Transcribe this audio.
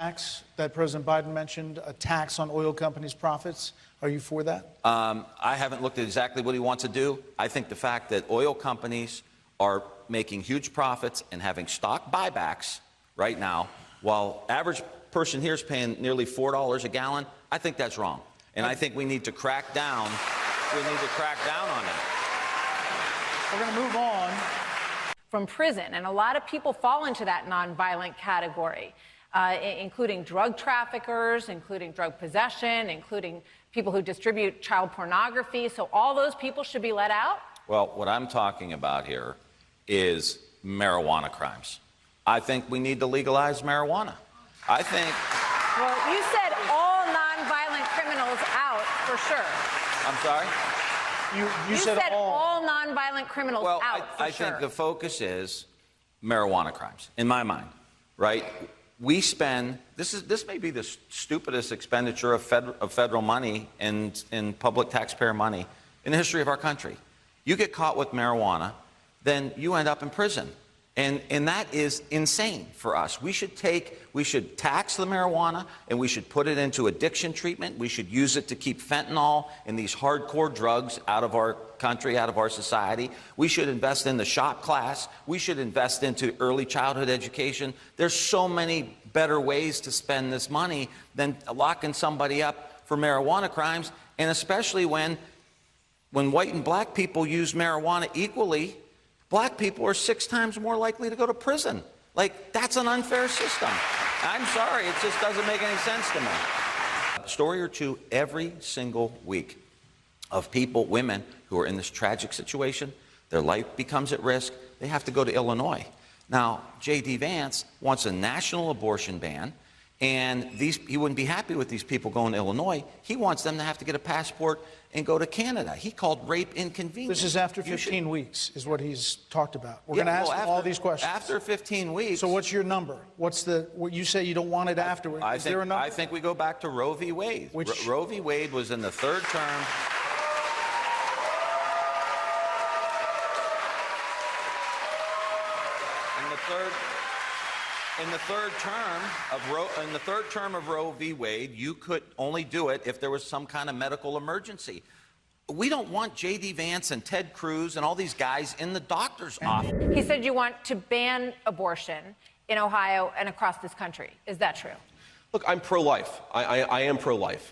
Tax that President Biden mentioned, a tax on oil companies' profits. Are you for that? I haven't looked at exactly what he wants to do. I think the fact that oil companies are making huge profits and having stock buybacks right now, while average person here is paying nearly $4 a gallon, I think that's wrong. And I think we need to crack down. We need to crack down on that. We're going to move on. From prison, and a lot of people fall into that nonviolent category, including drug traffickers, including drug possession, including people who distribute child pornography. So all those people should be let out? Well, what I'm talking about here is marijuana crimes. I think we need to legalize marijuana. I think... Well, you said all nonviolent criminals out for sure. I'm sorry? You said all nonviolent criminals out for I sure. think the focus is marijuana crimes, in my mind, right? We spend, this may be the stupidest expenditure of federal money and in public taxpayer money in the history of our country. You get caught with marijuana, then you end up in prison. And that is insane for us. We should tax the marijuana and we should put it into addiction treatment. We should use it to keep fentanyl and these hardcore drugs out of our country, out of our society. We should invest in the shop class. We should invest into early childhood education. There's so many better ways to spend this money than locking somebody up for marijuana crimes, and especially when white and black people use marijuana equally, black people are 6 times more likely to go to prison. Like, that's an unfair system. I'm sorry, it just doesn't make any sense to me. A story or two every single week of people, women, who are in this tragic situation. Their life becomes at risk. They have to go to Illinois. Now, J.D. Vance wants a national abortion ban, and he wouldn't be happy with these people going to Illinois. He wants them to have to get a passport and go to Canada. He called rape inconvenient. This is after 15 weeks, is what he's talked about. We're going to ask all these questions. After 15 weeks. So what's your number? What you say you don't want it afterwards? Is there a number? I think we go back to Roe v. Wade. Roe v. Wade was in the third term. In the third term of Roe v. Wade, you could only do it if there was some kind of medical emergency. We don't want J.D. Vance and Ted Cruz and all these guys in the doctor's office. He said you want to ban abortion in Ohio and across this country. Is that true? Look, I'm pro-life. I am pro-life.